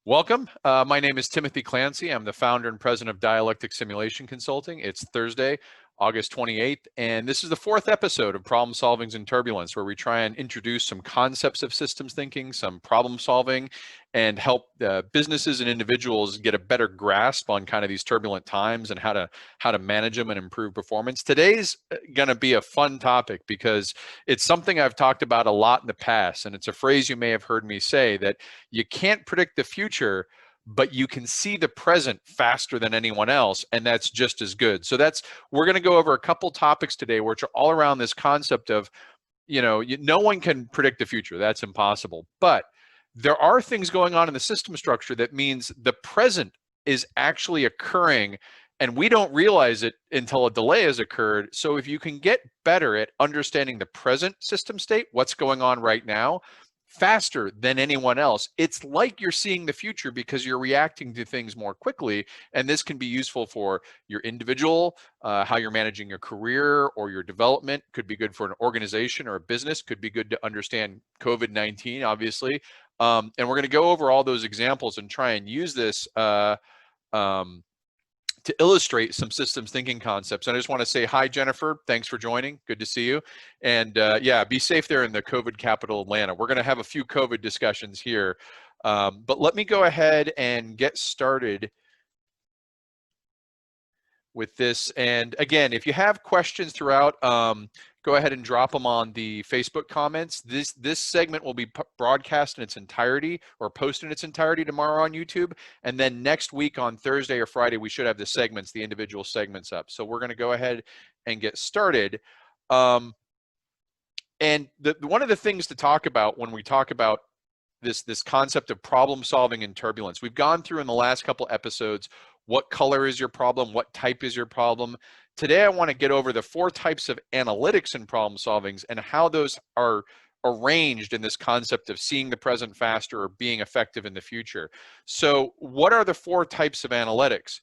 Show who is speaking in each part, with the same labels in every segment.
Speaker 1: Welcome. My name is Timothy Clancy. I'm the founder and president of Dialectic Simulation Consulting. It's Thursday, August 28th, and this is the fourth episode of Problem Solvings in Turbulence, where we try and introduce some concepts of systems thinking, some problem solving, and help businesses and individuals get a better grasp on kind of these turbulent times and how to manage them and improve performance. Today's going to be a fun topic because it's something I've talked about a lot in the past, and it's a phrase you may have heard me say that you can't predict the future, but you can see the present faster than anyone else, and that's just as good. So we're going to go over a couple topics today, which are all around this concept of, no one can predict the future. That's impossible. But there are things going on in the system structure that means the present is actually occurring, and we don't realize it until a delay has occurred. So if you can get better at understanding the present system state, what's going on right now, faster than anyone else, it's like you're seeing the future because you're reacting to things more quickly. And this can be useful for your individual, how you're managing your career or your development. Could be good for an organization or a business. Could be good to understand COVID-19, obviously. And we're going to go over all those examples and try and use this to illustrate some systems thinking concepts. And I just want to say hi, Jennifer. Thanks for joining. Good to see you. And yeah, be safe there in the COVID capital, Atlanta. We're going to have a few COVID discussions here. But let me go ahead and get started with this. And again, if you have questions throughout, go ahead and drop them on the Facebook comments. This segment will be broadcast in its entirety or posted in its entirety tomorrow on YouTube. And then next week on Thursday or Friday, we should have the segments, the individual segments up. So we're going to go ahead and get started. And one of the things to talk about when we talk about this concept of problem solving in turbulence, we've gone through in the last couple episodes, what color is your problem? What type is your problem? Today, I want to get over the 4 types of analytics in problem solvings and how those are arranged in this concept of seeing the present faster or being effective in the future. So what are the 4 types of analytics?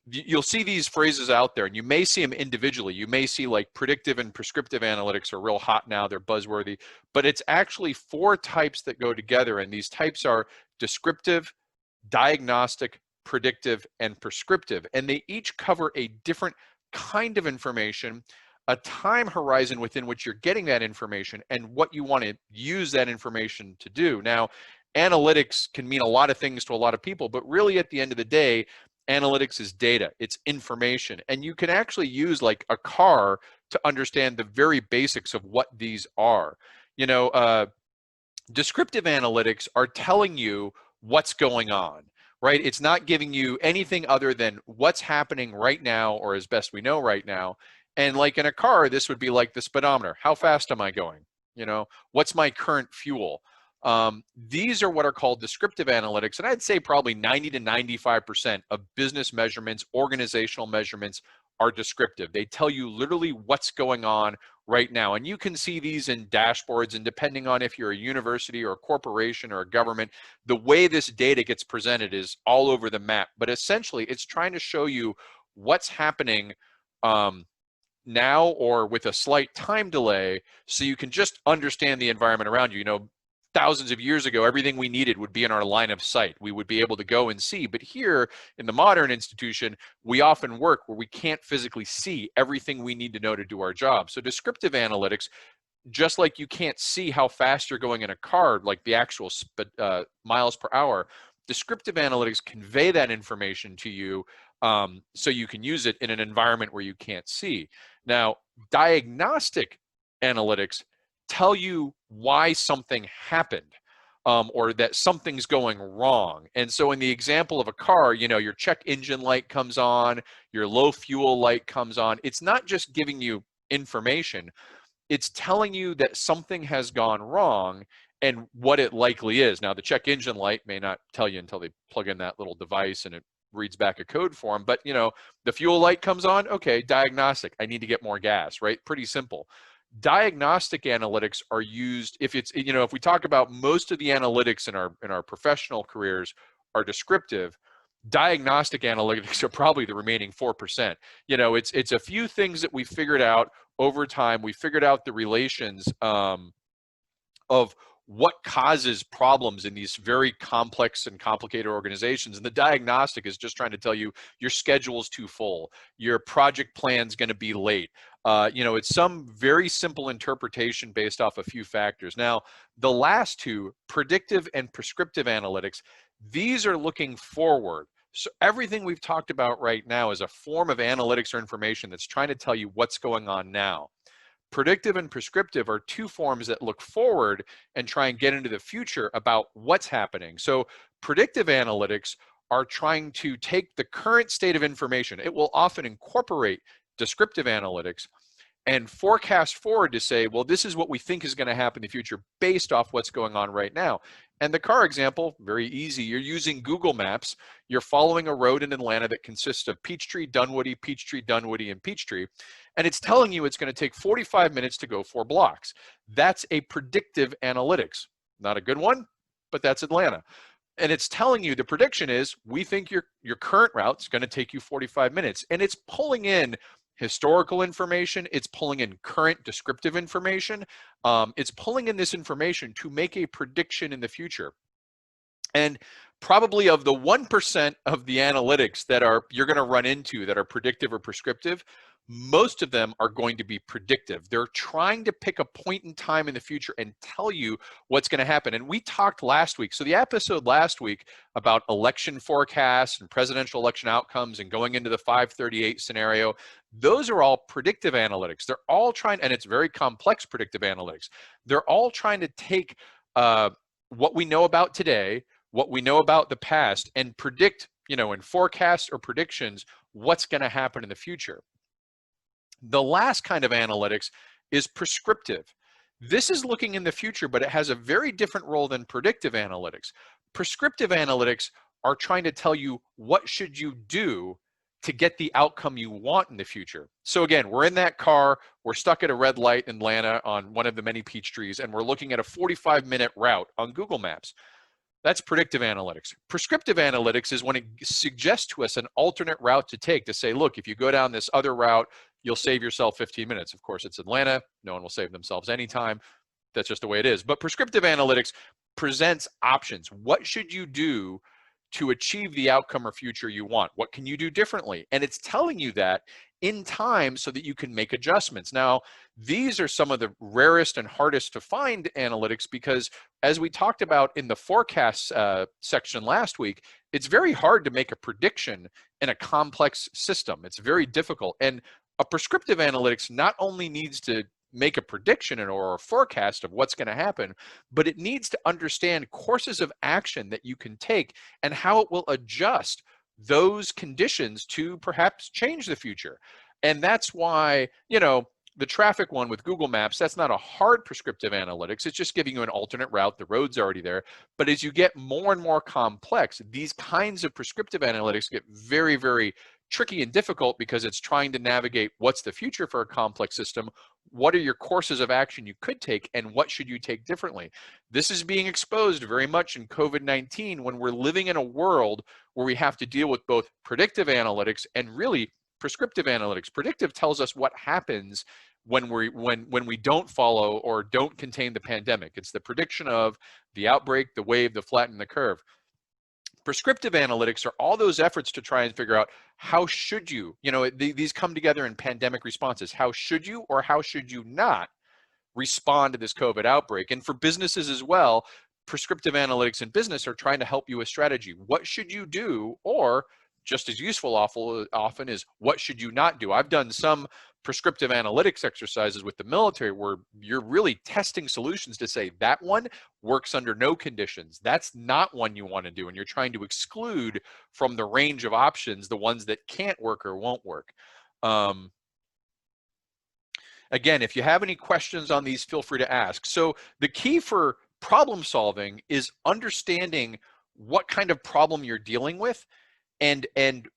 Speaker 1: You'll see these phrases out there, and you may see them individually. You may see like predictive and prescriptive analytics are real hot now. They're buzzworthy. But it's actually 4 types that go together, and these types are descriptive, diagnostic, predictive, and prescriptive. And they each cover a different kind of information, a time horizon within which you're getting that information, and what you want to use that information to do. Now, analytics can mean a lot of things to a lot of people, but really at the end of the day, analytics is data, it's information. And you can actually use like a car to understand the very basics of what these are. Descriptive analytics are telling you what's going on, right? It's not giving you anything other than what's happening right now, or as best we know right now. And like in a car, this would be like the speedometer. How fast am I going? What's my current fuel? These are what are called descriptive analytics. And I'd say probably 90 to 95% of business measurements, organizational measurements are descriptive. They tell you literally what's going on right now. And you can see these in dashboards, and depending on if you're a university or a corporation or a government, the way this data gets presented is all over the map. But essentially, it's trying to show you what's happening now or with a slight time delay, so you can just understand the environment around you. Thousands of years ago, everything we needed would be in our line of sight. We would be able to go and see. But here in the modern institution, we often work where we can't physically see everything we need to know to do our job. So descriptive analytics, just like you can't see how fast you're going in a car, like the actual miles per hour, descriptive analytics convey that information to you so you can use it in an environment where you can't see. Now, diagnostic analytics tell you why something happened or that something's going wrong. And so in the example of a car, your check engine light comes on, your low fuel light comes on. It's not just giving you information, it's telling you that something has gone wrong and what it likely is. Now, the check engine light may not tell you until they plug in that little device and it reads back a code for them, but the fuel light comes on, okay, diagnostic, I need to get more gas, right? Pretty simple. Diagnostic analytics are used if we talk about most of the analytics in our professional careers are descriptive. Diagnostic analytics are probably the remaining 4%. It's a few things that we figured out over time. We figured out the relations of what causes problems in these very complex and complicated organizations. And the diagnostic is just trying to tell you your schedule is too full, your project plan's going to be late. It's some very simple interpretation based off a few factors. Now, the last two, predictive and prescriptive analytics, these are looking forward. So everything we've talked about right now is a form of analytics or information that's trying to tell you what's going on now. Predictive and prescriptive are two forms that look forward and try and get into the future about what's happening. So predictive analytics are trying to take the current state of information. It will often incorporate descriptive analytics and forecast forward to say, well, this is what we think is going to happen in the future based off what's going on right now. And the car example, very easy. You're using Google Maps. You're following a road in Atlanta that consists of Peachtree, Dunwoody, Peachtree, Dunwoody, and Peachtree. And it's telling you it's going to take 45 minutes to go 4 blocks. That's a predictive analytics. Not a good one, but that's Atlanta. And it's telling you the prediction is, we think your current route is going to take you 45 minutes. And it's pulling in historical information, it's pulling in current descriptive information, it's pulling in this information to make a prediction in the future. And probably of the 1% of the analytics that you're going to run into that are predictive or prescriptive, most of them are going to be predictive. They're trying to pick a point in time in the future and tell you what's going to happen. And we talked last week, so the episode last week about election forecasts and presidential election outcomes and going into the 538 scenario, those are all predictive analytics. They're all trying, and it's very complex predictive analytics. They're all trying to take what we know about today, what we know about the past, and predict, in forecasts or predictions, what's going to happen in the future. The last kind of analytics is prescriptive. This is looking in the future, but it has a very different role than predictive analytics. Prescriptive analytics are trying to tell you what should you do to get the outcome you want in the future. So again, we're in that car, we're stuck at a red light in Atlanta on one of the many peach trees, and we're looking at a 45-minute route on Google Maps. That's predictive analytics. Prescriptive analytics is when it suggests to us an alternate route to take to say, look, if you go down this other route, you'll save yourself 15 minutes. Of course, it's Atlanta. No one will save themselves anytime. That's just the way it is. But prescriptive analytics presents options. What should you do to achieve the outcome or future you want? What can you do differently? And it's telling you that in time so that you can make adjustments. Now, these are some of the rarest and hardest to find analytics because, as we talked about in the forecast section last week, it's very hard to make a prediction in a complex system. It's very difficult. And a prescriptive analytics not only needs to make a prediction or a forecast of what's going to happen, but it needs to understand courses of action that you can take and how it will adjust those conditions to perhaps change the future. And that's why, the traffic one with Google Maps, that's not a hard prescriptive analytics. It's just giving you an alternate route. The road's already there. But as you get more and more complex, these kinds of prescriptive analytics get very, very tricky and difficult because it's trying to navigate what's the future for a complex system, what are your courses of action you could take, and what should you take differently. This is being exposed very much in COVID-19 when we're living in a world where we have to deal with both predictive analytics and really prescriptive analytics. Predictive tells us what happens when we don't follow or don't contain the pandemic. It's the prediction of the outbreak, the wave, the flatten the curve. Prescriptive analytics are all those efforts to try and figure out how should you, these come together in pandemic responses. How should you or how should you not respond to this COVID outbreak? And for businesses as well, prescriptive analytics in business are trying to help you with strategy. What should you do? Or just as useful often is what should you not do? I've done some prescriptive analytics exercises with the military where you're really testing solutions to say that one works under no conditions. That's not one you want to do. And you're trying to exclude from the range of options the ones that can't work or won't work. Again, if you have any questions on these, feel free to ask. So the key for problem solving is understanding what kind of problem you're dealing with and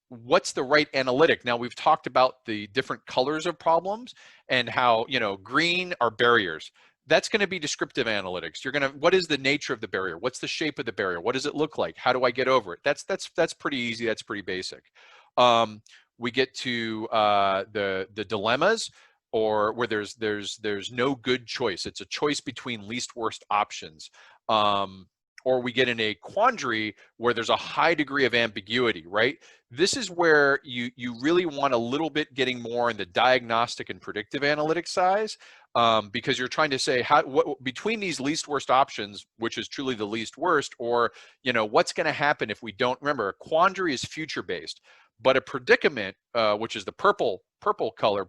Speaker 1: what's the right analytic. Now, we've talked about the different colors of problems and how, green are barriers. That's going to be descriptive analytics. What is the nature of the barrier? What's the shape of the barrier? What does it look like? How do I get over it? That's pretty easy. That's pretty basic. We get to the dilemmas. or where there's no good choice. It's a choice between least worst options. Or we get in a quandary where there's a high degree of ambiguity, right? This is where you really want a little bit getting more in the diagnostic and predictive analytics size, because you're trying to say what between these least worst options, which is truly the least worst, or what's going to happen if we don't. Remember, a quandary is future based, but a predicament, which is the purple color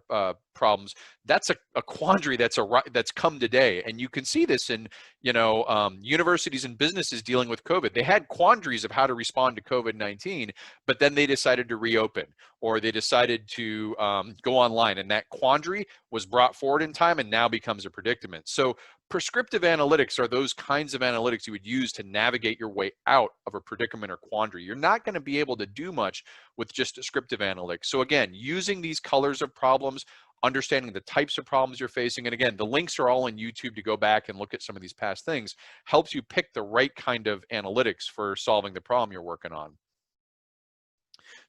Speaker 1: problems, that's a quandary that's come today. And you can see this in universities and businesses dealing with COVID. They had quandaries of how to respond to COVID-19, but then they decided to reopen, or they decided to go online, and that quandary was brought forward in time and now becomes a predicament. So prescriptive analytics are those kinds of analytics you would use to navigate your way out of a predicament or quandary. You're not going to be able to do much with just descriptive analytics. So again, using these colors of problems, understanding the types of problems you're facing, and again, the links are all in YouTube to go back and look at some of these past things, helps you pick the right kind of analytics for solving the problem you're working on.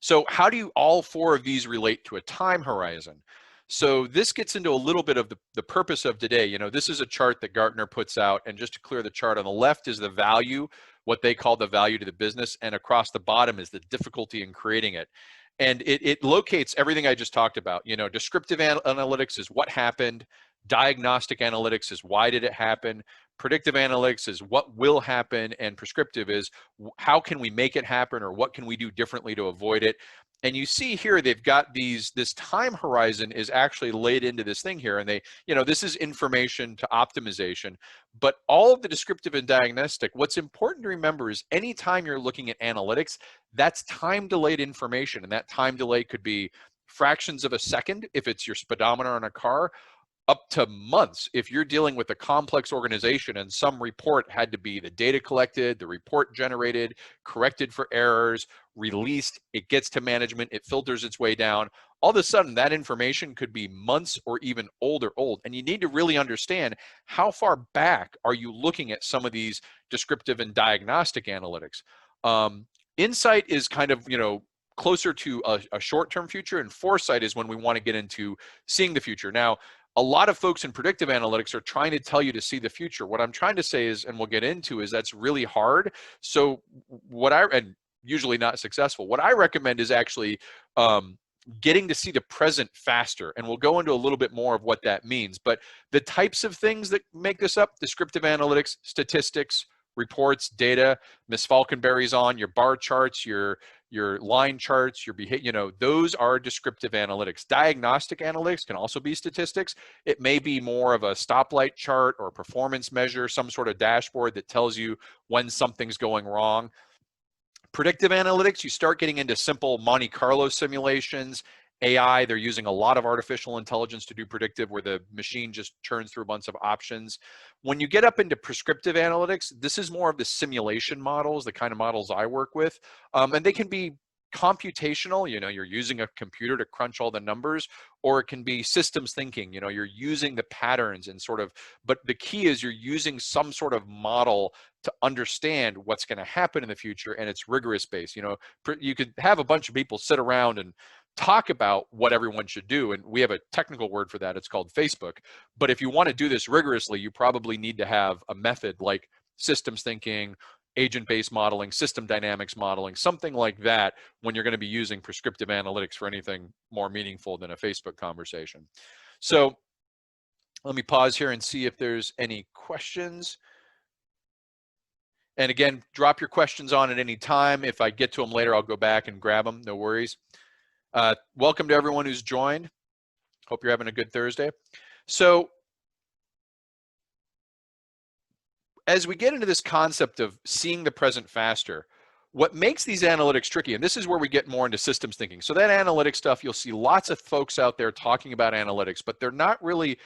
Speaker 1: So how do you all four of these relate to a time horizon? So this gets into a little bit of the purpose of today. This is a chart that Gartner puts out, and just to clear the chart, on the left is the value, what they call the value to the business, and across the bottom is the difficulty in creating it. And it locates everything I just talked about. Descriptive analytics is what happened. Diagnostic analytics is why did it happen. Predictive analytics is what will happen, and prescriptive is how can we make it happen, or what can we do differently to avoid it. And you see here they've got this time horizon is actually laid into this thing here, and this is information to optimization. But all of the descriptive and diagnostic, what's important to remember is anytime you're looking at analytics, that's time delayed information, and that time delay could be fractions of a second if it's your speedometer on a car, up to months if you're dealing with a complex organization and some report had to be the data collected, the report generated, corrected for errors, released, it gets to management, it filters its way down. All of a sudden, that information could be months or even old. And you need to really understand how far back are you looking at some of these descriptive and diagnostic analytics. Insight is kind of, closer to a short-term future, and foresight is when we want to get into seeing the future. Now, a lot of folks in predictive analytics are trying to tell you to see the future. What I'm trying to say is, and we'll get into, is that's really hard. So and usually not successful. What I recommend is actually getting to see the present faster. And we'll go into a little bit more of what that means. But the types of things that make this up: descriptive analytics, statistics, reports, data. Miss Falconberry's on your bar charts, your line charts, your behavior, those are descriptive analytics. Diagnostic analytics can also be statistics. It may be more of a stoplight chart or a performance measure, some sort of dashboard that tells you when something's going wrong. Predictive analytics, you start getting into simple Monte Carlo simulations. AI, they're using a lot of artificial intelligence to do predictive, where the machine just churns through a bunch of options. When you get up into prescriptive analytics, this is more of the simulation models, the kind of models I work with. And they can be computational, you're using a computer to crunch all the numbers, or it can be systems thinking, you're using the patterns and but the key is you're using some sort of model to understand what's going to happen in the future, and it's rigorous based. You could have a bunch of people sit around and talk about what everyone should do, and we have a technical word for that, it's called Facebook. But if you want to do this rigorously, you probably need to have a method like systems thinking, agent-based modeling, system dynamics modeling, something like that, when you're going to be using prescriptive analytics for anything more meaningful than a Facebook conversation. So let me pause here and see if there's any questions. And again, drop your questions on at any time. If I get to them later, I'll go back and grab them, no worries. Welcome to everyone who's joined. Hope you're having a good Thursday. So as we get into this concept of seeing the present faster, what makes these analytics tricky, and this is where we get more into systems thinking. So that analytics stuff, you'll see lots of folks out there talking about analytics, but they're not really.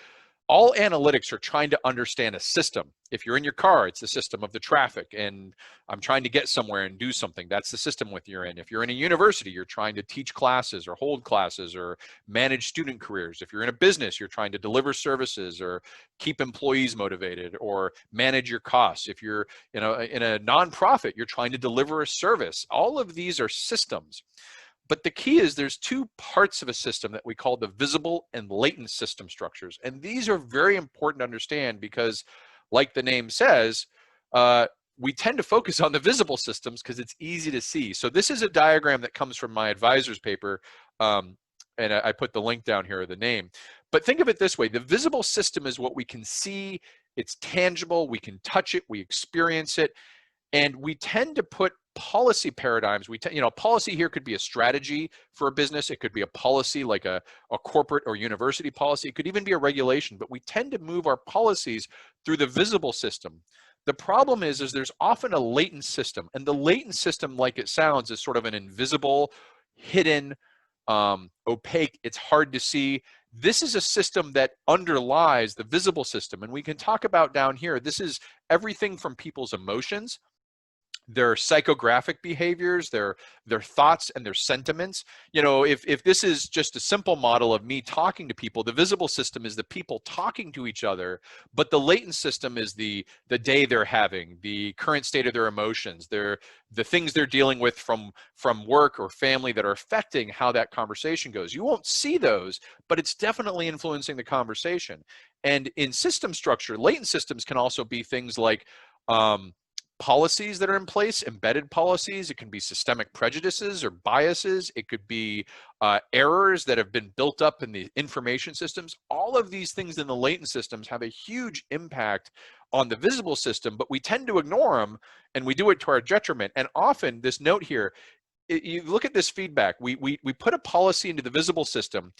Speaker 1: All analytics are trying to understand a system. If you're in your car, it's the system of the traffic, and I'm trying to get somewhere and do something. That's the system with you're in. If you're in a university, you're trying to teach classes or hold classes or manage student careers. If you're in a business, you're trying to deliver services or keep employees motivated or manage your costs. If you're in a nonprofit, you're trying to deliver a service. All of these are systems. But the key is there's two parts of a system that we call the visible and latent system structures. And these are very important to understand because, like the name says, we tend to focus on the visible systems because it's easy to see. So this is a diagram that comes from my advisor's paper, and I put the link down here, or the name. But think of it this way. The visible system is what we can see. It's tangible. We can touch it. We experience it. And we tend to put policy paradigms. Policy here could be a strategy for a business. It could be a policy like a corporate or university policy. It could even be a regulation, but we tend to move our policies through the visible system. The problem is there's often a latent system, and the latent system, like it sounds, is sort of an invisible, hidden, opaque. It's hard to see. This is a system that underlies the visible system, and we can talk about down here. This is everything from people's emotions, their psychographic behaviors, their thoughts and their sentiments. If this is just a simple model of me talking to people, the visible system is the people talking to each other, but the latent system is the day they're having, the current state of their emotions, the things they're dealing with from work or family that are affecting how that conversation goes. You won't see those, but it's definitely influencing the conversation. And in system structure, latent systems can also be things like policies that are in place, embedded policies. It can be systemic prejudices or biases. It could be errors that have been built up in the information systems. All of these things in the latent systems have a huge impact on the visible system, but we tend to ignore them, and we do it to our detriment. And often, this note here, you look at this feedback. We put a policy into the visible system.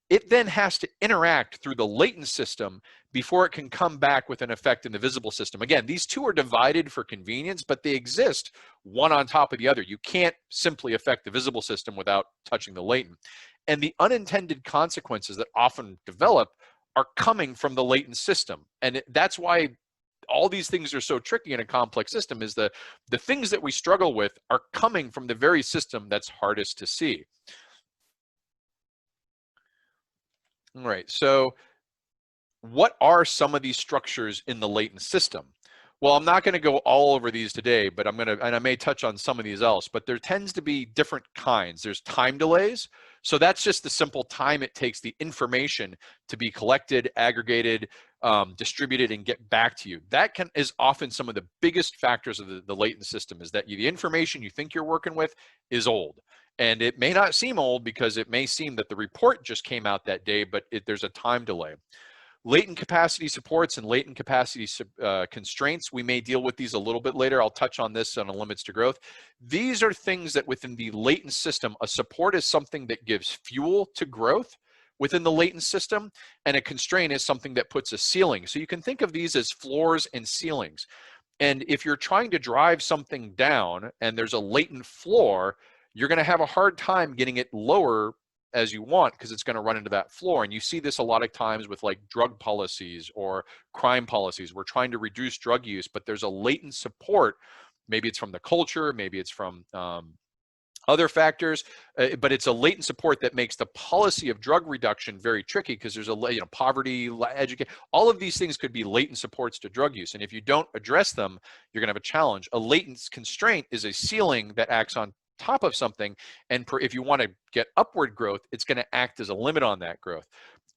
Speaker 1: It then has to interact through the latent system before it can come back with an effect in the visible system. Again, these two are divided for convenience, but they exist one on top of the other. You can't simply affect the visible system without touching the latent. And the unintended consequences that often develop are coming from the latent system. And that's why all these things are so tricky in a complex system, is the things that we struggle with are coming from the very system that's hardest to see. All right, so what are some of these structures in the latent system? Well, I'm not going to go all over these today, but and I may touch on some of these else, but there tends to be different kinds. There's time delays. So that's just the simple time it takes the information to be collected, aggregated, distributed, and get back to you. That is often some of the biggest factors of the latent system, is that the information you think you're working with is old. And it may not seem old because it may seem that the report just came out that day, but there's a time delay. Latent capacity supports and latent capacity constraints. We may deal with these a little bit later. I'll touch on this on the limits to growth. These are things that within the latent system, a support is something that gives fuel to growth within the latent system, and a constraint is something that puts a ceiling. So you can think of these as floors and ceilings. And if you're trying to drive something down and there's a latent floor, you're going to have a hard time getting it lower as you want, because it's going to run into that floor. And you see this a lot of times with like drug policies or crime policies. We're trying to reduce drug use, but there's a latent support. Maybe it's from the culture, maybe it's from other factors, but it's a latent support that makes the policy of drug reduction very tricky, because there's poverty, education, all of these things could be latent supports to drug use. And if you don't address them, you're going to have a challenge. A latent constraint is a ceiling that acts on top of something, and if you want to get upward growth, it's going to act as a limit on that growth.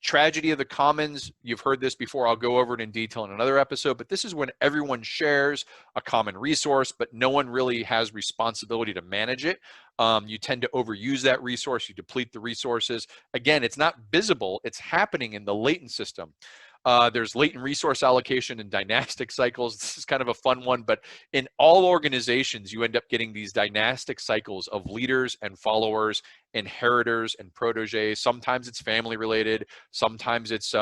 Speaker 1: Tragedy of the commons, you've heard this before. I'll go over it in detail in another episode, but this is when everyone shares a common resource, but no one really has responsibility to manage it. You tend to overuse that resource, you deplete the resources. Again, it's not visible, it's happening in the latent system. There's latent resource allocation and dynastic cycles. This is kind of a fun one, but in all organizations, you end up getting these dynastic cycles of leaders and followers, inheritors and proteges. Sometimes it's family related. Sometimes it's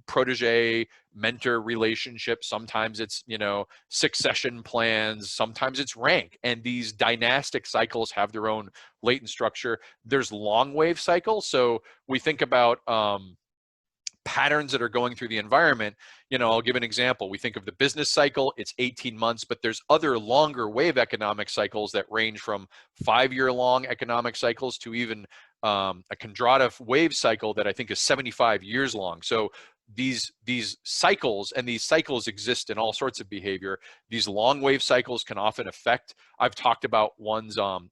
Speaker 1: protege mentor relationship. Sometimes it's, succession plans. Sometimes it's rank. And these dynastic cycles have their own latent structure. There's long wave cycles. So we think about patterns that are going through the environment. I'll give an example. We think of the business cycle, it's 18 months, but there's other longer wave economic cycles that range from 5-year long economic cycles to even a Kondrativ wave cycle that I think is 75 years long. So these cycles, and these cycles exist in all sorts of behavior. These long wave cycles can often affect. I've talked about ones on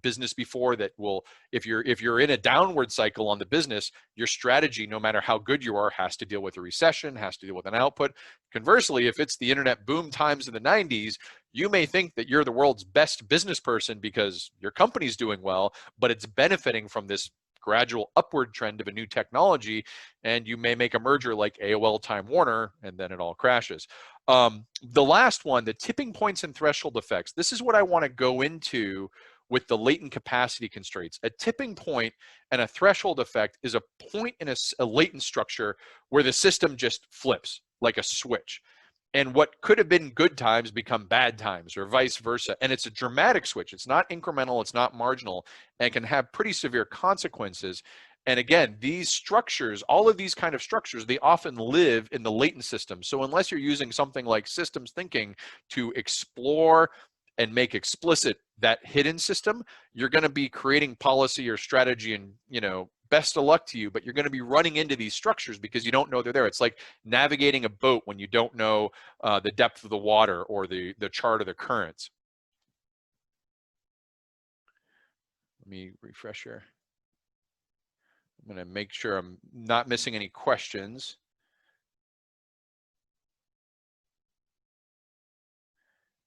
Speaker 1: business before that will, if you're in a downward cycle on the business, your strategy, no matter how good you are, has to deal with a recession, has to deal with an output. Conversely, if it's the internet boom times in the 90s, you may think that you're the world's best business person because your company's doing well, but it's benefiting from this gradual upward trend of a new technology, and you may make a merger like AOL Time Warner, and then it all crashes. The last one, the tipping points and threshold effects. This is what I want to go into with the latent capacity constraints. A tipping point and a threshold effect is a point in a latent structure where the system just flips like a switch. And what could have been good times become bad times, or vice versa. And it's a dramatic switch. It's not incremental, it's not marginal, and can have pretty severe consequences. And again, these structures, all of these kind of structures, they often live in the latent system. So unless you're using something like systems thinking to explore and make explicit that hidden system, you're going to be creating policy or strategy, and best of luck to you, but you're going to be running into these structures because you don't know they're there. It's like navigating a boat when you don't know the depth of the water or the chart of the currents. Let me refresh here. I'm going to make sure I'm not missing any questions.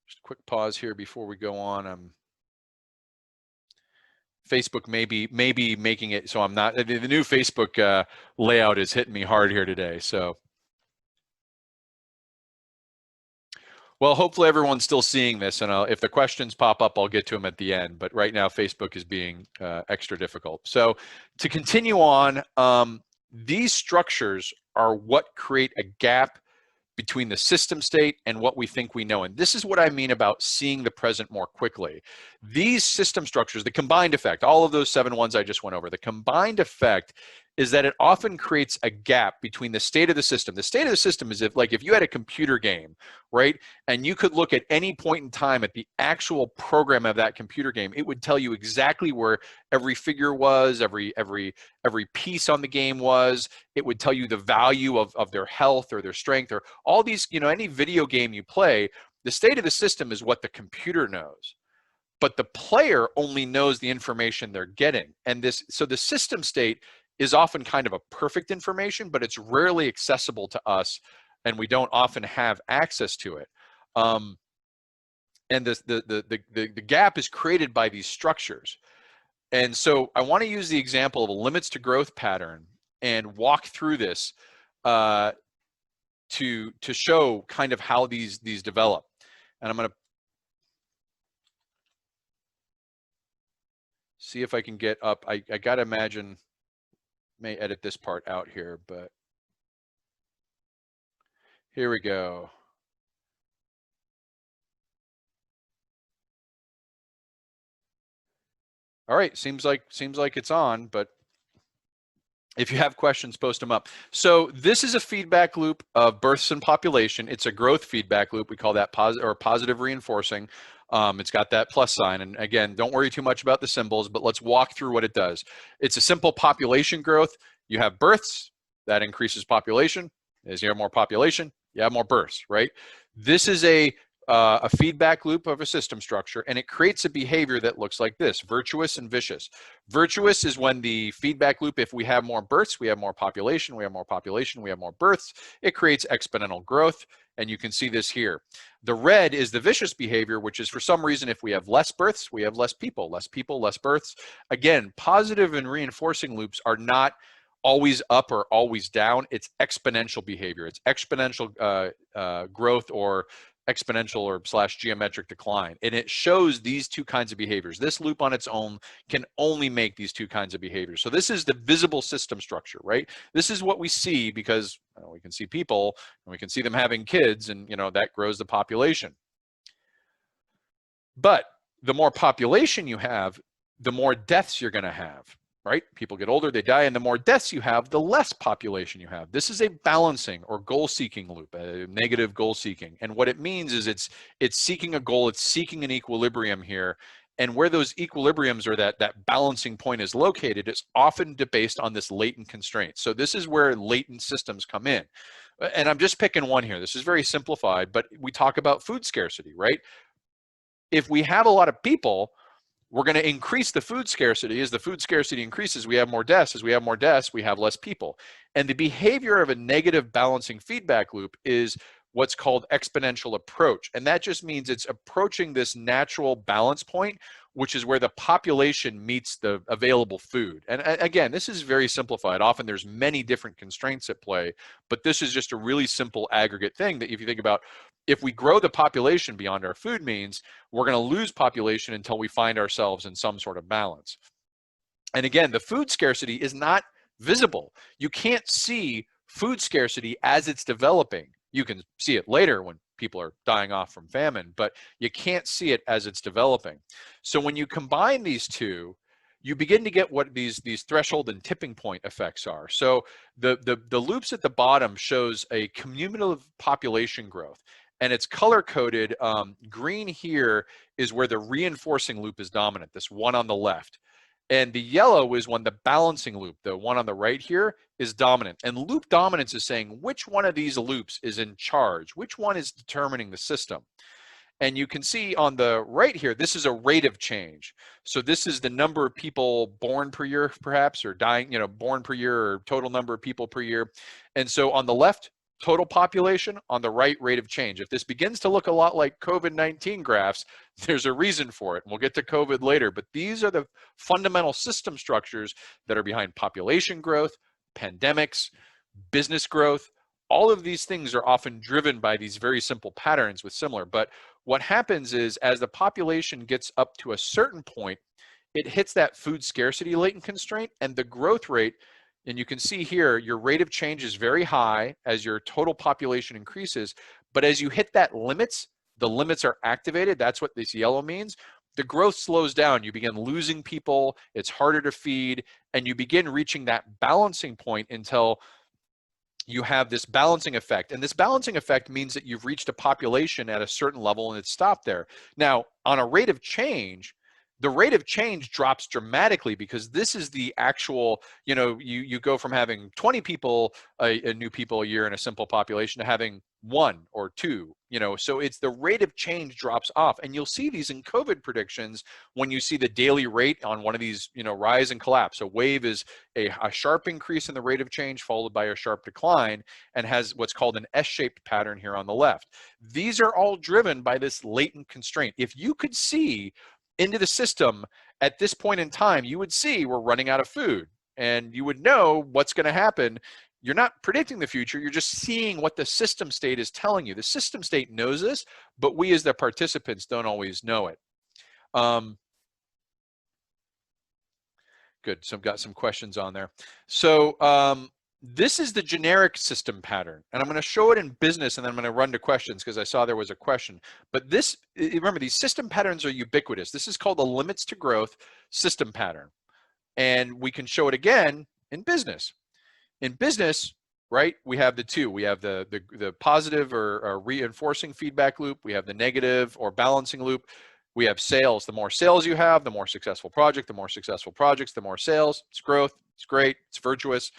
Speaker 1: Just a quick pause here before we go on. Facebook may be making it so I'm not. The new Facebook layout is hitting me hard here today. So, well, hopefully everyone's still seeing this, and if the questions pop up, I'll get to them at the end. But right now, Facebook is being extra difficult. So, to continue on, these structures are what create a gap between the system state and what we think we know. And this is what I mean about seeing the present more quickly. These system structures, the combined effect, all of those 7 ones I just went over, the combined effect is that it often creates a gap between the state of the system. The state of the system is if you had a computer game, right, and you could look at any point in time at the actual program of that computer game, it would tell you exactly where every figure was, every piece on the game was. It would tell you the value of their health or their strength, or all these, any video game you play. The state of the system is what the computer knows, but the player only knows the information they're getting. And so the system state is often kind of a perfect information, but it's rarely accessible to us, and we don't often have access to it. And the gap is created by these structures. And so I want to use the example of a limits to growth pattern and walk through this to show kind of how these develop. And I'm going to see if I can get up. I got to imagine, may edit this part out here, but here we go. All right, seems like it's on, but if you have questions, post them up. So this is a feedback loop of births and population. It's a growth feedback loop. We call that positive reinforcing. It's got that plus sign. And again, don't worry too much about the symbols, but let's walk through what it does. It's a simple population growth. You have births, that increases population. As you have more population, you have more births, right? This is a feedback loop of a system structure, and it creates a behavior that looks like this: virtuous and vicious. Virtuous is when the feedback loop, if we have more births, we have more population, we have more population, we have more births, it creates exponential growth, and you can see this here. The red is the vicious behavior, which is for some reason, if we have less births, we have less people, less births. Again, positive and reinforcing loops are not always up or always down. It's exponential behavior. It's exponential growth, or exponential or / geometric decline. And it shows these two kinds of behaviors. This loop on its own can only make these two kinds of behaviors. So this is the visible system structure, right? This is what we see because we can see people and we can see them having kids, and that grows the population. But the more population you have, the more deaths you're going to have. Right? People get older, they die, and the more deaths you have, the less population you have. This is a balancing or goal-seeking loop, a negative goal-seeking. And what it means is it's seeking a goal, it's seeking an equilibrium here, And where those equilibriums or that balancing point is located is often based on this latent constraint. So this is where latent systems come in. And I'm just picking one here. This is very simplified, but we talk about food scarcity, right? If we have a lot of people, we're going to increase the food scarcity. As the food scarcity increases, we have more deaths. As we have more deaths, we have less people. And the behavior of a negative balancing feedback loop is what's called exponential approach. And that just means it's approaching this natural balance point, which is where the population meets the available food. And again, this is very simplified. Often there's many different constraints at play, but this is just a really simple aggregate thing that if you think about, if we grow the population beyond our food means, we're going to lose population until we find ourselves in some sort of balance. And again, the food scarcity is not visible. You can't see food scarcity as it's developing. You can see it later when people are dying off from famine, but you can't see it as it's developing. So when you combine these two, you begin to get what these threshold and tipping point effects are. So the loops at the bottom shows a cumulative population growth, and it's color coded. Green here is where the reinforcing loop is dominant, this one on the left. And the yellow is when the balancing loop, the one on the right here, is dominant. And loop dominance is saying which one of these loops is in charge, which one is determining the system. And you can see on the right here, this is a rate of change. So this is the number of people born per year, perhaps, or dying, born per year, or total number of people per year. And so on the left, total population, on the right, rate of change. If this begins to look a lot like COVID-19 graphs, there's a reason for it. We'll get to COVID later, but these are the fundamental system structures that are behind population growth, pandemics, business growth. All of these things are often driven by these very simple patterns with similar. But what happens is as the population gets up to a certain point, it hits that food scarcity latent constraint, and the growth rate, and you can see here, your rate of change is very high as your total population increases. But as you hit that limits, the limits are activated. That's what this yellow means. The growth slows down. You begin losing people. It's harder to feed. And you begin reaching that balancing point until you have this balancing effect. And this balancing effect means that you've reached a population at a certain level and it's stopped there. Now, on a rate of change, the rate of change drops dramatically because this is the actual, you go from having 20 people, new people a year in a simple population to having 1 or 2, so it's the rate of change drops off. And you'll see these in COVID predictions when you see the daily rate on one of these, rise and collapse. A wave is a sharp increase in the rate of change followed by a sharp decline and has what's called an S-shaped pattern here on the left. These are all driven by this latent constraint. If you could see into the system at this point in time, you would see we're running out of food and you would know what's going to happen. You're not predicting the future, you're just seeing what the system state is telling you. The system state knows this, but we as the participants don't always know it. Good, so I've got some questions on there. So this is the generic system pattern, and I'm going to show it in business, and then I'm going to run to questions because I saw there was a question. But this, remember, these system patterns are ubiquitous. This is called the limits to growth system pattern, and we can show it again in business. In business, right, we have the two. We have the positive or reinforcing feedback loop. We have the negative or balancing loop. We have sales. The more sales you have, the more successful project. The more successful projects, the more sales. It's growth. It's great. It's virtuous.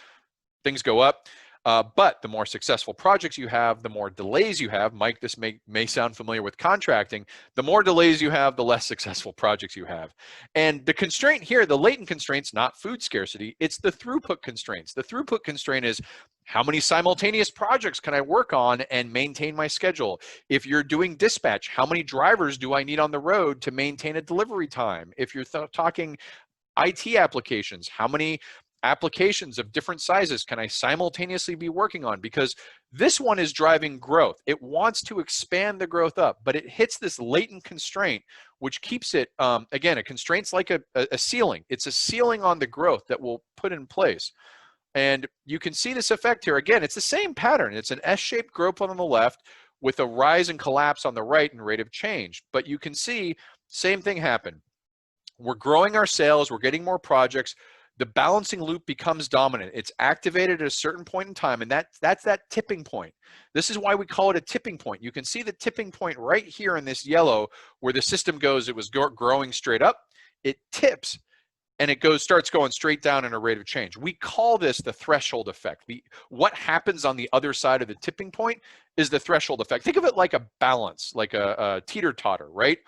Speaker 1: Things go up. But the more successful projects you have, the more delays you have. Mike, this may sound familiar with contracting. The more delays you have, the less successful projects you have. And the constraint here, the latent constraint's not food scarcity, it's the throughput constraints. The throughput constraint is how many simultaneous projects can I work on and maintain my schedule? If you're doing dispatch, how many drivers do I need on the road to maintain a delivery time? If you're talking IT applications, how many applications of different sizes can I simultaneously be working on? Because this one is driving growth. It wants to expand the growth up, but it hits this latent constraint, which keeps it, again, a constraint's like a ceiling. It's a ceiling on the growth that we'll put in place. And you can see this effect here. Again, it's the same pattern. It's an S-shaped growth on the left with a rise and collapse on the right and rate of change. But you can see same thing happen. We're growing our sales. We're getting more projects. the balancing loop becomes dominant. It's activated at a certain point in time, and that's that tipping point. This is why we call it a tipping point. You can see the tipping point right here in this yellow where the system goes, it was growing straight up, it tips, and it starts going straight down in a rate of change. We call this the threshold effect. What happens on the other side of the tipping point is the threshold effect. Think of it like a balance, like a teeter-totter, right?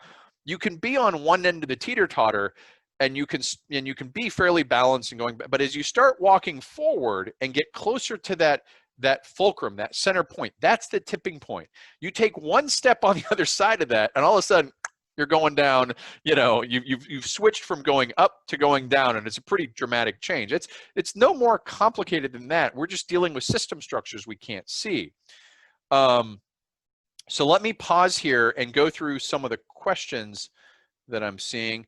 Speaker 1: You can be on one end of the teeter-totter, and you can be fairly balanced and going, but as you start walking forward and get closer to that fulcrum, that center point, that's the tipping point. You take one step on the other side of that, and all of a sudden you're going down. You've switched from going up to going down, and it's a pretty dramatic change. It's no more complicated than that. We're just dealing with system structures we can't see. So let me pause here and go through some of the questions that I'm seeing.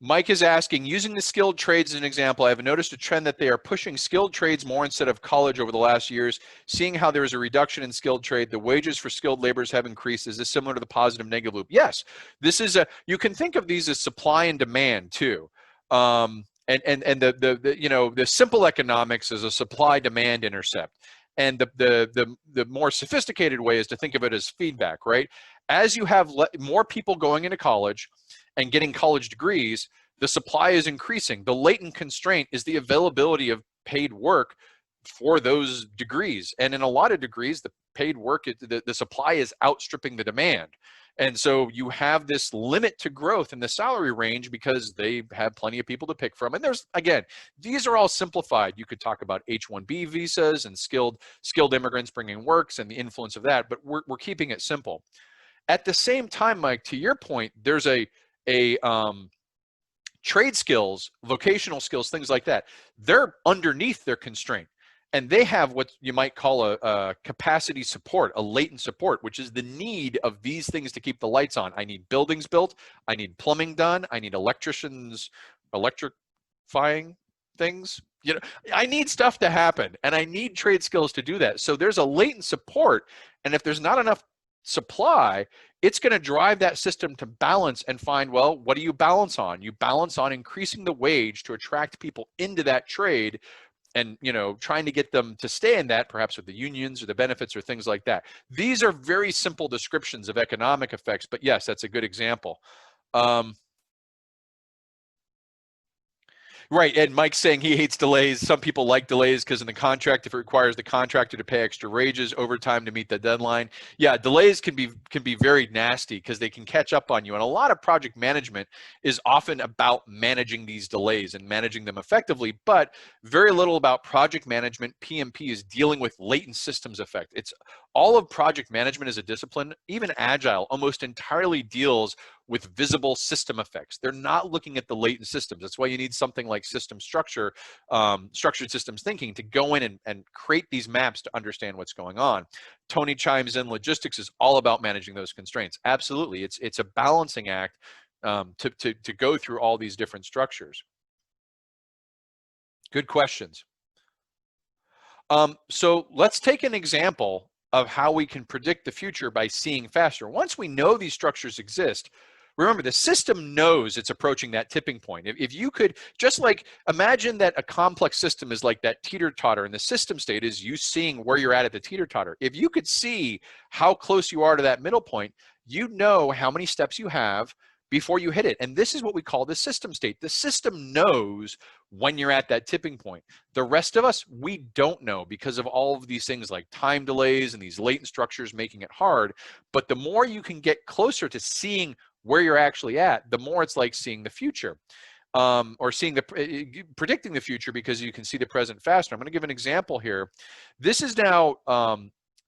Speaker 1: Mike is asking, using the skilled trades as an example, I have noticed a trend that they are pushing skilled trades more instead of college over the last years. Seeing how there is a reduction in skilled trade, the wages for skilled laborers have increased. Is this similar to the positive negative loop? Yes, you can think of these as supply and demand too. And the simple economics is a supply demand intercept. And the more sophisticated way is to think of it as feedback, right? As you have more people going into college and getting college degrees, the supply is increasing. The latent constraint is the availability of paid work for those degrees. And in a lot of degrees, the paid work, the supply is outstripping the demand. And so you have this limit to growth in the salary range because they have plenty of people to pick from. And again, these are all simplified. You could talk about H-1B visas and skilled immigrants bringing works and the influence of that, but we're keeping it simple. At the same time, Mike, to your point, there's trade skills, vocational skills, things like that. They're underneath their constraint. And they have what you might call a capacity support, a latent support, which is the need of these things to keep the lights on. I need buildings built. I need plumbing done. I need electricians electrifying things. I need stuff to happen, and I need trade skills to do that. So there's a latent support, and if there's not enough supply, it's going to drive that system to balance and find, well, what do you balance on? You balance on increasing the wage to attract people into that trade, and trying to get them to stay in that, perhaps with the unions or the benefits or things like that. These are very simple descriptions of economic effects, but yes, that's a good example. Right, and Mike's saying he hates delays. Some people like delays because in the contract, if it requires the contractor to pay extra wages, overtime to meet the deadline. Yeah, delays can be very nasty because they can catch up on you. And a lot of project management is often about managing these delays and managing them effectively, but very little about project management. PMP is dealing with latent systems effect. It's all of project management as a discipline, even Agile, almost entirely deals with visible system effects. They're not looking at the latent systems. That's why you need something like system structure, structured systems thinking to go in and create these maps to understand what's going on. Tony chimes in, logistics is all about managing those constraints. Absolutely, it's a balancing act to go through all these different structures. Good questions. So let's take an example of how we can predict the future by seeing faster. Once we know these structures exist, remember, the system knows it's approaching that tipping point. If you could, just like, imagine that a complex system is like that teeter-totter, and the system state is you seeing where you're at the teeter-totter. If you could see how close you are to that middle point, you know how many steps you have before you hit it. And this is what we call the system state. The system knows when you're at that tipping point. The rest of us, we don't know because of all of these things like time delays and these latent structures making it hard. But the more you can get closer to seeing where you're actually at, the more it's like seeing the future, or predicting the future, because you can see the present faster. I'm going to give an example here. This is now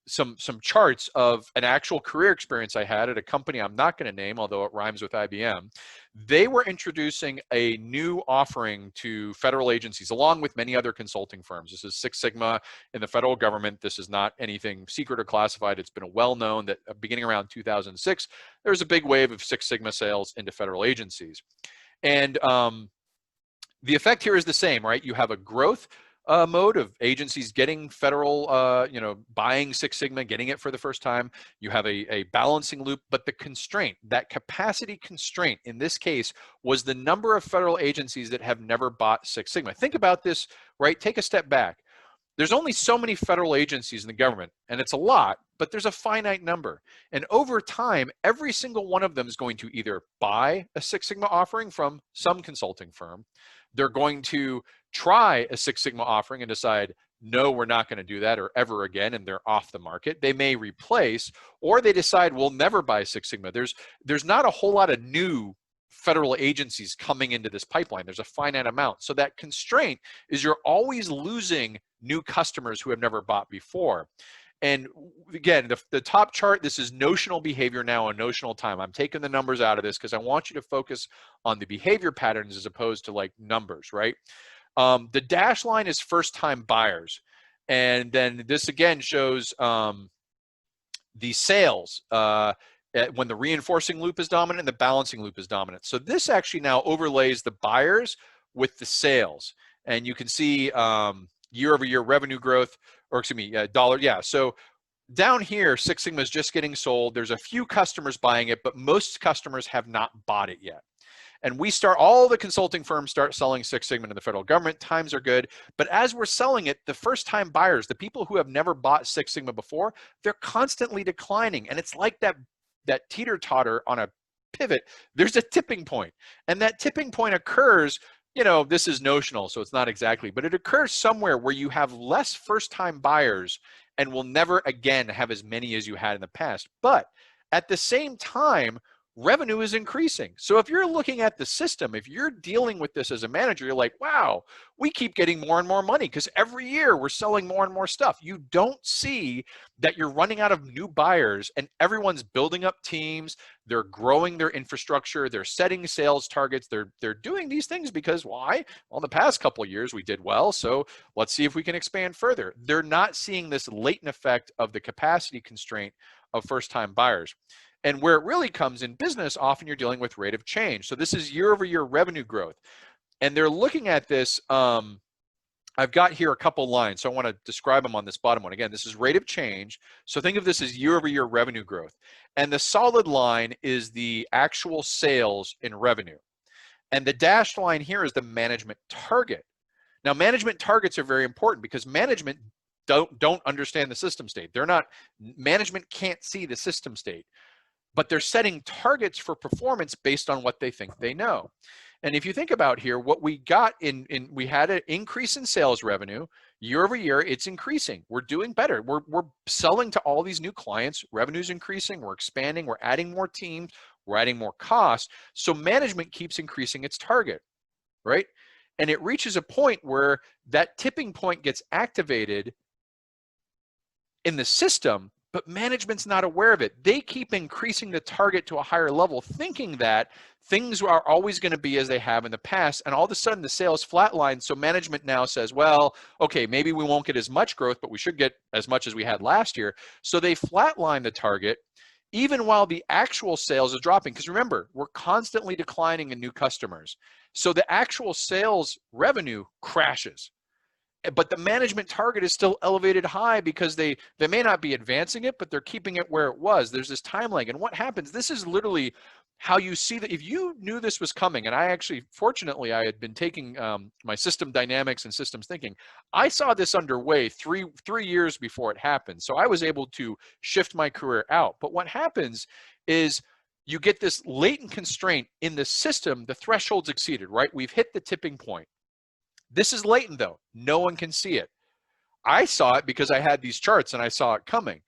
Speaker 1: some charts of an actual career experience I had at a company I'm not going to name, although it rhymes with IBM. They were introducing a new offering to federal agencies, along with many other consulting firms. This is Six Sigma in the federal government. This is not anything secret or classified. It's been well known that beginning around 2006, there was a big wave of Six Sigma sales into federal agencies. And the effect here is the same, right? You have a growth mode of agencies getting federal, buying Six Sigma, getting it for the first time. You have a balancing loop, but the constraint, that capacity constraint in this case, was the number of federal agencies that have never bought Six Sigma. Think about this, right? Take a step back. There's only so many federal agencies in the government, and it's a lot, but there's a finite number. And over time, every single one of them is going to either buy a Six Sigma offering from some consulting firm, they're going to try a Six Sigma offering and decide, no, we're not going to do that or ever again, and they're off the market. They may replace, or they decide we'll never buy Six Sigma. There's not a whole lot of new federal agencies coming into this pipeline. There's a finite amount. So that constraint is you're always losing new customers who have never bought before. And again, the top chart, this is notional behavior now and notional time. I'm taking the numbers out of this because I want you to focus on the behavior patterns as opposed to like numbers, right? The dash line is first time buyers. And then this again shows the sales when the reinforcing loop is dominant and the balancing loop is dominant. So this actually now overlays the buyers with the sales. And you can see year-over-year revenue growth, or excuse me, dollar, yeah. So down here, Six Sigma is just getting sold. There's a few customers buying it, but most customers have not bought it yet. And all the consulting firms start selling Six Sigma to the federal government. Times are good. But as we're selling it, the first time buyers, the people who have never bought Six Sigma before, they're constantly declining. And it's like that teeter-totter on a pivot. There's a tipping point. And that tipping point occurs, this is notional, so it's not exactly, but it occurs somewhere where you have less first-time buyers and will never again have as many as you had in the past. But at the same time, revenue is increasing. So if you're looking at the system, if you're dealing with this as a manager, you're like, wow, we keep getting more and more money because every year we're selling more and more stuff. You don't see that you're running out of new buyers and everyone's building up teams. They're growing their infrastructure. They're setting sales targets. They're doing these things because why? Well, the past couple of years we did well, so let's see if we can expand further. They're not seeing this latent effect of the capacity constraint of first-time buyers. And where it really comes in business, often you're dealing with rate of change. So this is year-over-year revenue growth. And they're looking at this, I've got here a couple lines, so I want to describe them on this bottom one. Again, this is rate of change. So think of this as year-over-year revenue growth. And the solid line is the actual sales in revenue. And the dashed line here is the management target. Now, management targets are very important because management don't understand the system state. Management can't see the system state, but they're setting targets for performance based on what they think they know. And if you think about here, what we got we had an increase in sales revenue year over year. It's increasing. We're doing better. We're selling to all these new clients. Revenue's increasing. We're expanding. We're adding more teams. We're adding more costs. So management keeps increasing its target, right? And it reaches a point where that tipping point gets activated in the system, but management's not aware of it. They keep increasing the target to a higher level, thinking that things are always going to be as they have in the past. And all of a sudden the sales flatline. So management now says, well, okay, maybe we won't get as much growth, but we should get as much as we had last year. So they flatline the target even while the actual sales are dropping. Because remember, we're constantly declining in new customers. So the actual sales revenue crashes. But the management target is still elevated high because they may not be advancing it, but they're keeping it where it was. There's this time lag. And what happens, this is literally how you see that. If you knew this was coming, and I actually, fortunately, I had been taking my system dynamics and systems thinking, I saw this underway three years before it happened. So I was able to shift my career out. But what happens is you get this latent constraint in the system, the threshold's exceeded, right? We've hit the tipping point. This is latent though. No one can see it. I saw it because I had these charts and I saw it coming.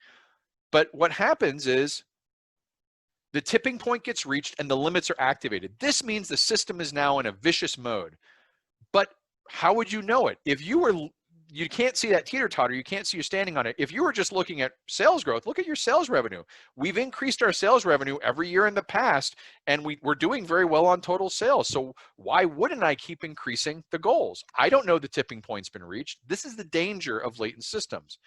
Speaker 1: But what happens is the tipping point gets reached and the limits are activated. This means the system is now in a vicious mode. But how would you know it? If you can't see that teeter-totter, you can't see you standing on it. If you were just looking at sales growth, look at your sales revenue. We've increased our sales revenue every year in the past, and we're doing very well on total sales. So why wouldn't I keep increasing the goals? I don't know the tipping point's been reached. This is the danger of latent systems.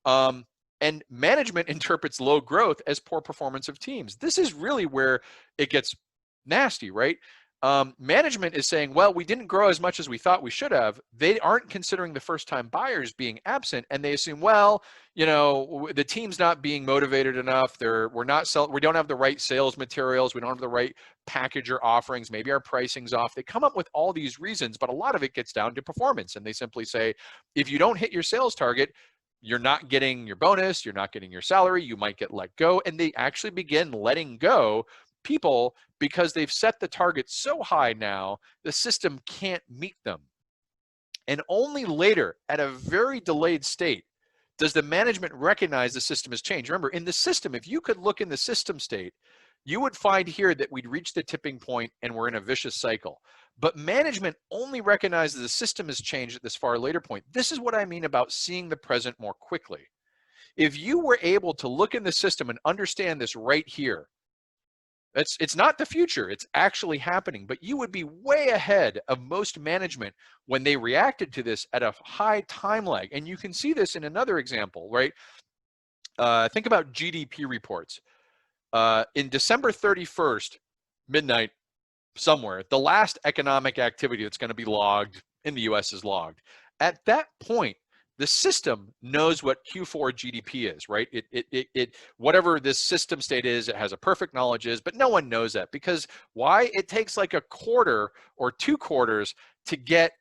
Speaker 1: And management interprets low growth as poor performance of teams. This is really where it gets nasty, right? Management is saying, well, we didn't grow as much as we thought we should have. They aren't considering the first-time buyers being absent, and they assume, well, the team's not being motivated enough. We don't have the right sales materials. We don't have the right package or offerings. Maybe our pricing's off. They come up with all these reasons, but a lot of it gets down to performance. And they simply say, if you don't hit your sales target, you're not getting your bonus, you're not getting your salary, you might get let go. And they actually begin letting go people because they've set the target so high now, the system can't meet them. And only later, at a very delayed state, does the management recognize the system has changed. Remember, in the system, if you could look in the system state, you would find here that we'd reached the tipping point and we're in a vicious cycle. But management only recognizes the system has changed at this far later point. This is what I mean about seeing the present more quickly. If you were able to look in the system and understand this right here, it's not the future, it's actually happening, but you would be way ahead of most management when they reacted to this at a high time lag. And you can see this in another example, right? Think about GDP reports. In December 31st, midnight, somewhere, the last economic activity that's going to be logged in the US is logged. At that point, the system knows what Q4 GDP is, right? Whatever this system state is, it has a perfect knowledge is, but no one knows that because why? It takes like a quarter or 2 quarters to get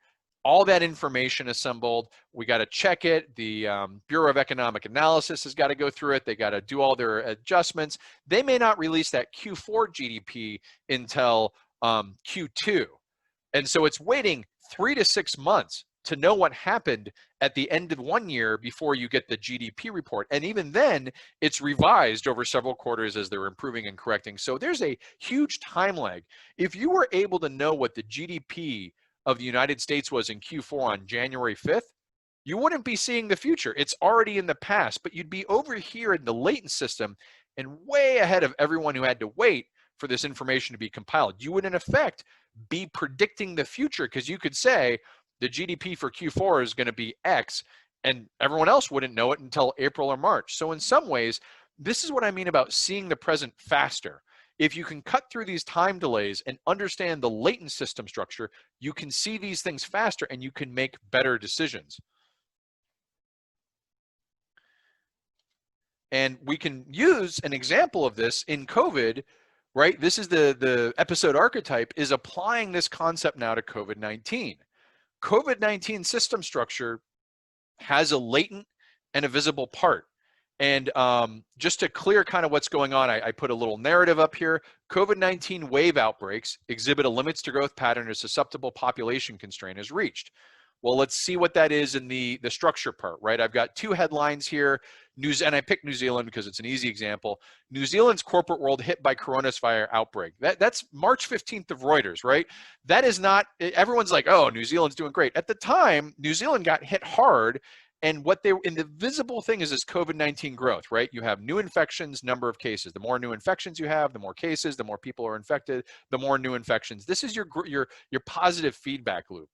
Speaker 1: all that information assembled. We got to check it. The Bureau of Economic Analysis has got to go through it. They got to do all their adjustments. They may not release that Q4 GDP until Q2. And so it's waiting 3 to 6 months to know what happened at the end of 1 year before you get the GDP report. And even then, it's revised over several quarters as they're improving and correcting. So there's a huge time lag. If you were able to know what the GDP of the United States was in Q4 on January 5th, you wouldn't be seeing the future. It's already in the past, but you'd be over here in the latent system and way ahead of everyone who had to wait for this information to be compiled. You would, in effect, be predicting the future because you could say, the GDP for Q4 is going to be X, and everyone else wouldn't know it until April or March. So in some ways, this is what I mean about seeing the present faster. If you can cut through these time delays and understand the latent system structure, you can see these things faster and you can make better decisions. And we can use an example of this in COVID, right? This is the episode archetype is applying this concept now to COVID-19. COVID-19 system structure has a latent and a visible part. And just to clear kind of what's going on, I put a little narrative up here. COVID-19 wave outbreaks exhibit a limits to growth pattern as susceptible population constraint is reached. Well, let's see what that is in the structure part, right? I've got 2 headlines here. And I picked New Zealand because it's an easy example. New Zealand's corporate world hit by coronavirus outbreak. That's March 15th of Reuters, right? That is not, everyone's like, oh, New Zealand's doing great. At the time, New Zealand got hit hard. And what in the visible thing is this COVID-19 growth, right? You have new infections, number of cases. The more new infections you have, the more cases, the more people are infected, the more new infections. This is your positive feedback loop.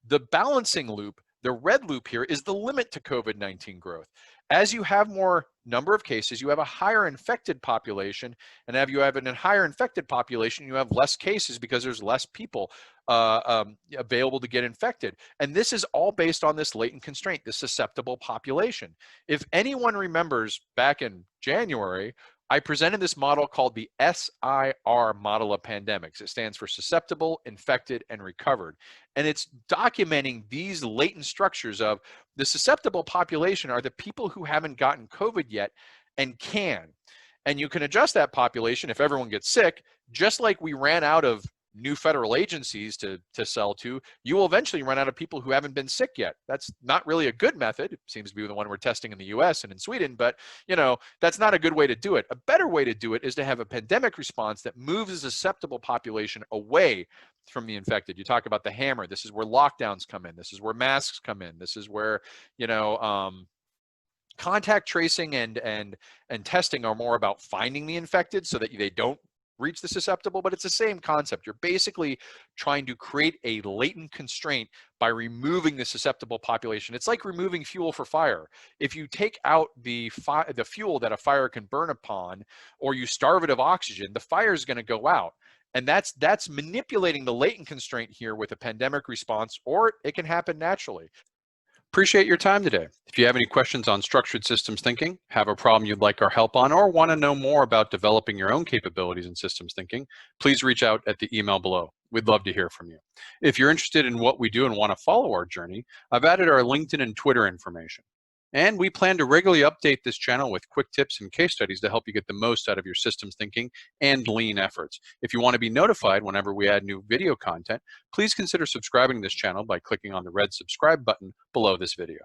Speaker 1: The balancing loop, the red loop here, is the limit to COVID-19 growth. As you have more number of cases, you have a higher infected population, and as you have a higher infected population, you have less cases because there's less people available to get infected. And this is all based on this latent constraint, the susceptible population. If anyone remembers back in January, I presented this model called the SIR model of pandemics. It stands for susceptible, infected, and recovered. And it's documenting these latent structures of the susceptible population are the people who haven't gotten COVID yet and can. And you can adjust that population if everyone gets sick, just like we ran out of new federal agencies to sell to, you will eventually run out of people who haven't been sick yet. That's not really a good method. It seems to be the one we're testing in the US and in Sweden, but that's not a good way to do it. A better way to do it is to have a pandemic response that moves the susceptible population away from the infected. You talk about the hammer. This is where lockdowns come in. This is where masks come in. This is where, contact tracing and testing are more about finding the infected so that they don't reach the susceptible, but it's the same concept. You're basically trying to create a latent constraint by removing the susceptible population. It's like removing fuel for fire. If you take out the fuel that a fire can burn upon, or you starve it of oxygen, the fire is going to go out. And that's manipulating the latent constraint here with a pandemic response, or it can happen naturally. Appreciate your time today. If you have any questions on structured systems thinking, have a problem you'd like our help on, or want to know more about developing your own capabilities in systems thinking, please reach out at the email below. We'd love to hear from you. If you're interested in what we do and want to follow our journey, I've added our LinkedIn and Twitter information. And we plan to regularly update this channel with quick tips and case studies to help you get the most out of your systems thinking and lean efforts. If you want to be notified whenever we add new video content, please consider subscribing to this channel by clicking on the red subscribe button below this video.